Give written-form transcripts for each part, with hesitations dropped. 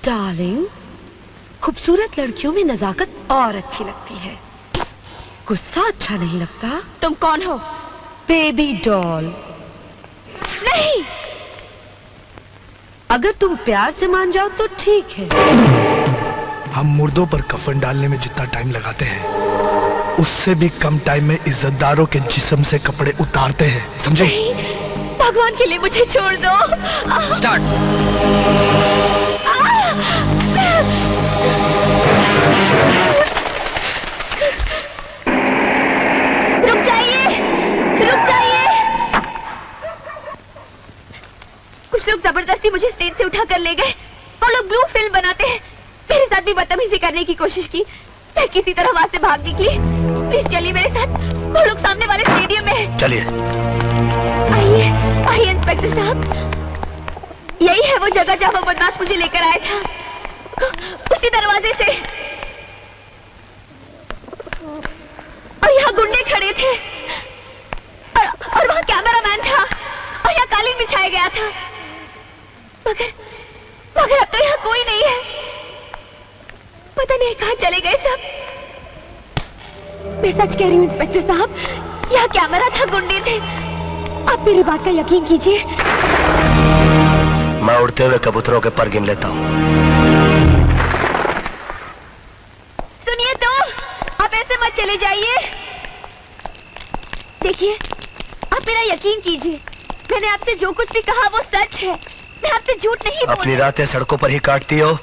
Darling, खूबसूरत लड़कियों में नजाकत और अच्छी लगती है, गुस्सा अच्छा नहीं लगता। तुम कौन हो? Baby doll. नहीं, अगर तुम प्यार से मान जाओ तो ठीक है। हम मुर्दों पर कफन डालने में जितना टाइम लगाते हैं, उससे भी कम टाइम में इज्जतदारों के जिस्म से कपड़े उतारते हैं, समझे? भगवान के लिए मुझे छोड़ दो। स्टार्ट। रुक जाइए, रुक जाइए। कुछ लोग जबरदस्ती मुझे स्टेज से उठा कर ले गए। वो लोग ब्लू फिल्म बनाते हैं। मेरे साथ भी बदतमीजी करने की कोशिश की। मैं किसी तरह वहां से भाग निकली। प्लीज चलिए मेरे साथ, वो लोग सामने वाले स्टेडियम में हैं। चलिए। आइए, आइए इंस्पेक्टर साहब, यही है वो जगह जहां वो बदमाश मुझे लेकर आया था, उसी दरवाजे से। और यहाँ गुंडे खड़े थे, और वहाँ कैमरामैन था, और यहाँ कालीन बिछाया गया था। मगर अब तो यहाँ कोई नहीं है। पता नहीं कहाँ चले गए सब। मैं सच कह रही हूँ इंस्पेक्टर साहब, यहाँ कैमरा था, गुंडे थे। आप मेरी बात का यकीन कीजिए। मैं उड़ते हुए कबूतरों के पर गिन लेता हूँ। सुनिए तो, आप ऐसे मत चले जाइए। देखिए, आप मेरा यकीन कीजिए, मैंने आपसे जो कुछ भी कहा वो सच है। मैं आपसे झूठ नहीं बोल। अपनी रातें सड़कों पर ही काटती हो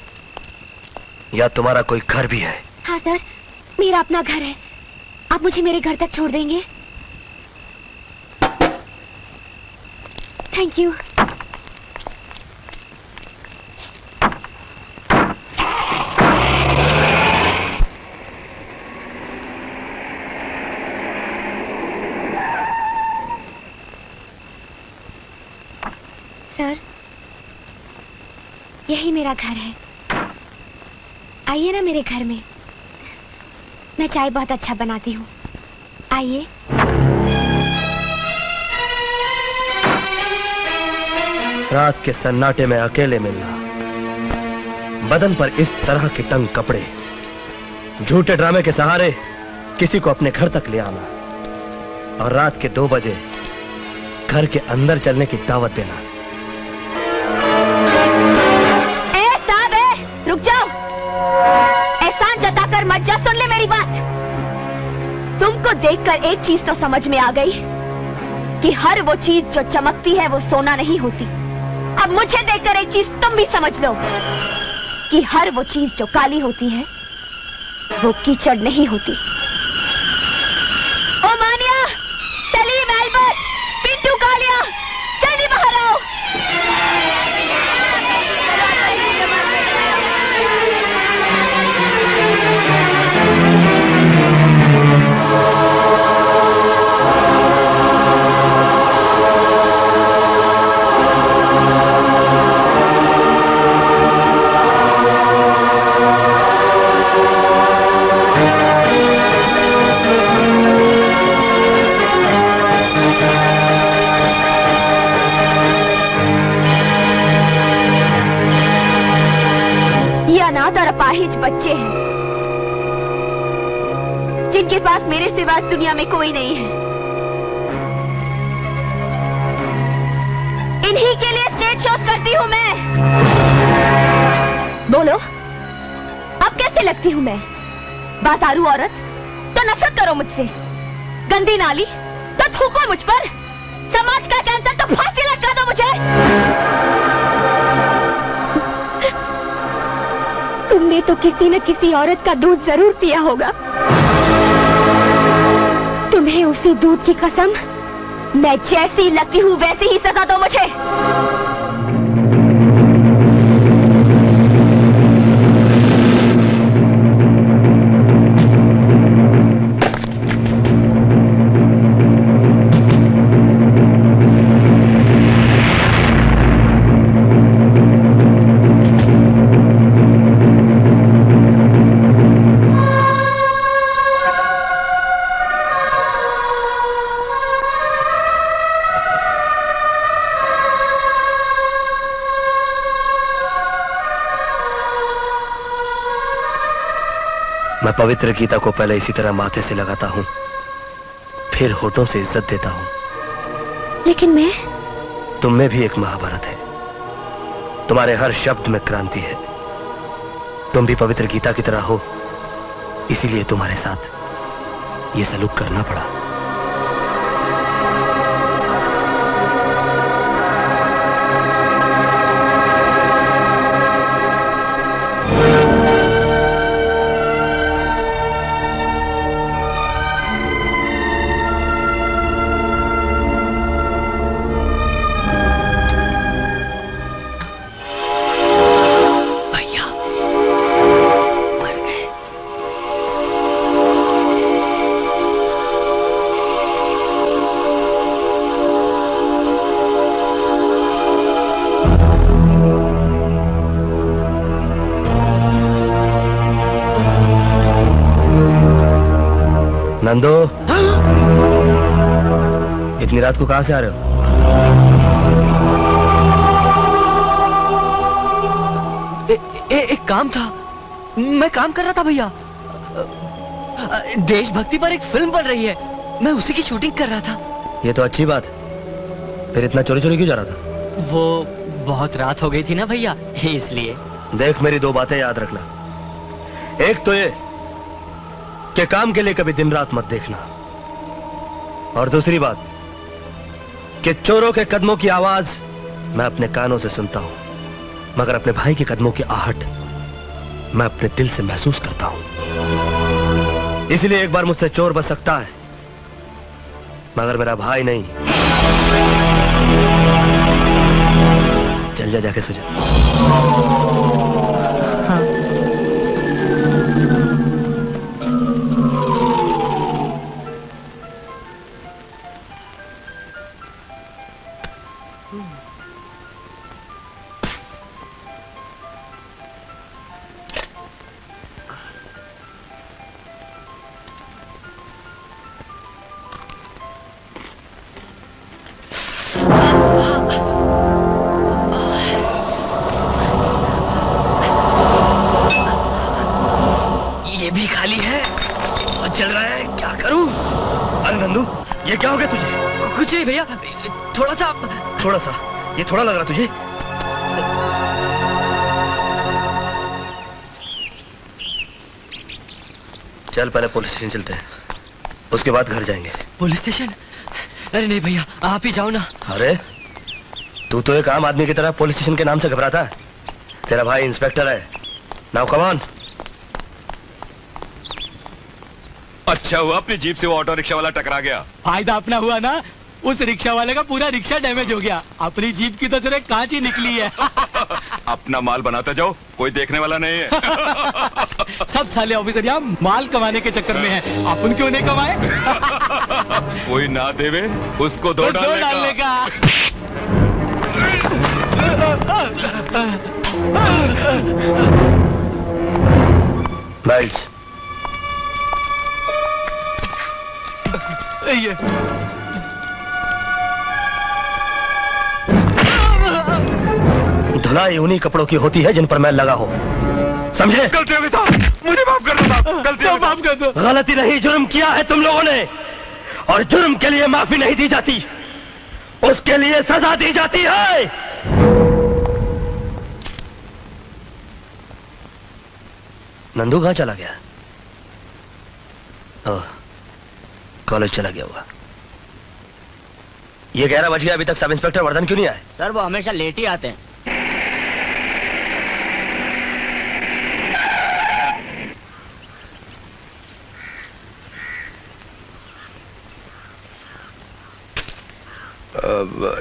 या तुम्हारा कोई घर भी है? हाँ सर, मेरा अपना घर है। आप मुझे मेरे घर तक छोड़ देंगे? Thank you. सर, यही मेरा घर है। आइए ना मेरे घर में, मैं चाय बहुत अच्छा बनाती हूँ। आइए। रात के सन्नाटे में अकेले मिलना, बदन पर इस तरह के तंग कपड़े, झूठे ड्रामे के सहारे किसी को अपने घर तक ले आना, और रात के 2 बजे घर के अंदर चलने की दावत देना। रुक जाओ, एहसान जताकर मत जा। सुन ले मेरी बात। तुमको देखकर एक चीज तो समझ में आ गई कि हर वो चीज जो चमकती है वो सोना नहीं होती। अब मुझे देखकर एक चीज तुम भी समझ लो कि हर वो चीज जो काली होती है वो कीचड़ नहीं होती। ओ मानिया, सलीम, एल्बर्ट, पिंटू, कालिया, जल्दी बाहर आओ। अनाथ और अपाहिज बच्चे हैं जिनके पास मेरे सिवा इस दुनिया में कोई नहीं है। इन्हीं के लिए स्टेज शोज करती हूँ मैं। बोलो, अब कैसे लगती हूँ मैं? बाजारू औरत तो नफरत करो मुझसे, गंदी नाली तो थूको मुझ पर, समाज का कैंसर तो फांसी लटका दो मुझे। तुमने तो किसी न किसी औरत का दूध जरूर पिया होगा। तुम्हें उसी दूध की कसम, मैं जैसी लगती हूँ वैसी ही सजा दो मुझे। मैं पवित्र गीता को पहले इसी तरह माथे से लगाता हूं, फिर होठों से इज्जत देता हूं। लेकिन मैं, तुम में भी एक महाभारत है, तुम्हारे हर शब्द में क्रांति है। तुम भी पवित्र गीता की तरह हो, इसीलिए तुम्हारे साथ ये सलूक करना पड़ा। नंदो, इतनी रात को कहां से आ रहे हो? एक काम था, मैं काम कर रहा था भैया। देशभक्ति पर एक फिल्म बन रही है, मैं उसी की शूटिंग कर रहा था। ये तो अच्छी बात है, फिर इतना चोरी चोरी क्यों जा रहा था? वो बहुत रात हो गई थी ना भैया, इसलिए। देख, मेरी दो बातें याद रखना। एक तो ये कि काम के लिए कभी दिन रात मत देखना, और दूसरी बात कि चोरों के कदमों की आवाज मैं अपने कानों से सुनता हूं, मगर अपने भाई के कदमों की आहट मैं अपने दिल से महसूस करता हूं। इसलिए एक बार मुझसे चोर बच सकता है, मगर मेरा भाई नहीं। चल जा, जाके सो जा। ये भी खाली है और चल रहा है, क्या करूं? अरे नंदू, ये क्या हो गया तुझे? कुछ नहीं भैया, थोड़ा सा। ये थोड़ा लग रहा तुझे? चल पहले पुलिस स्टेशन चलते हैं, उसके बाद घर जाएंगे। Police station? अरे नहीं भैया, आप ही जाओ ना। अरे तू तो एक आम आदमी की तरह पुलिस स्टेशन के नाम से घबराता है। तेरा भाई इंस्पेक्टर है। Now come on. अच्छा हुआ अपनी जीप से वो ऑटो रिक्शा वाला टकरा गया। फायदा अपना हुआ ना, उस रिक्शा वाले का पूरा रिक्शा डैमेज हो गया। अपनी जीप की तो सिर्फ कांच ही निकली है। अपना माल बनाते जाओ, कोई देखने वाला नहीं है। सब साले ऑफिसर यहाँ माल कमाने के चक्कर में है, अपन क्यों नहीं कमाए? कोई ना देवे उसको दो डालने का। लाइट्स। ये धुलाई उन्हीं कपड़ों की होती है जिन पर मैल लगा हो, समझे? गलती हो गई था, मुझे माफ कर दो साहब, गलती हो गई। माफ कर दो। गलती नहीं, जुर्म किया है तुम लोगों ने, और जुर्म के लिए माफी नहीं दी जाती, उसके लिए सजा दी जाती है। नंदू कहां चला गया? ओह, कॉलेज चला गया हुआ। ये 11 बज गया, अभी तक सब इंस्पेक्टर वर्धन क्यों नहीं आए? सर वो हमेशा लेट ही आते हैं।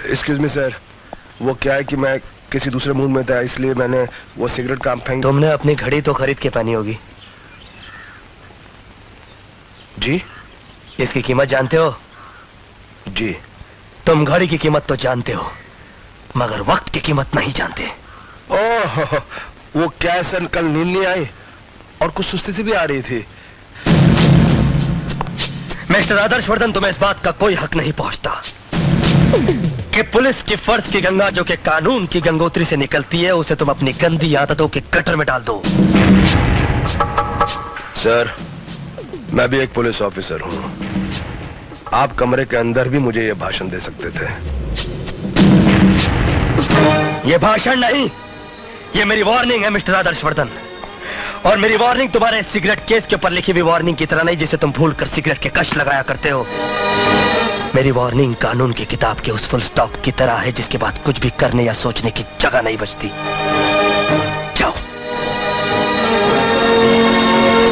एक्सक्यूज मी सर, वो क्या है कि मैं किसी दूसरे मूड में था, इसलिए मैंने वो सिगरेट काम फेंक। तुमने अपनी घड़ी तो खरीद के पहनी होगी। जी? इसकी कीमत जानते हो? जी। तुम घड़ी की कीमत तो जानते हो, मगर वक्त की कीमत नहीं जानते। ओह, वो क्या सर, कल नींद नहीं आई और कुछ सुस्ती सी भी आ रही थी। मिस्टर आदर्शवर्धन, तुम्हें इस बात का कोई हक नहीं पहुंचता कि पुलिस की फर्ज की गंगा जो कि कानून की गंगोत्री से निकलती है, उसे तुम अपनी गंदी आदतों के गटर में डाल दो। सर, मैं भी एक पुलिस ऑफिसर हूं। आप कमरे के अंदर भी मुझे यह भाषण दे सकते थे। यह भाषण नहीं, यह मेरी वार्निंग है मिस्टर आदर्शवर्धन। और मेरी वार्निंग तुम्हारे सिगरेट केस के ऊपर लिखी हुई वार्निंग की तरह नहीं जिसे तुम भूलकर सिगरेट के कष्ट लगाया करते हो। मेरी वार्निंग कानून की किताब के उस फुल स्टॉप की तरह है जिसके बाद कुछ भी करने या सोचने की जगह नहीं बचती।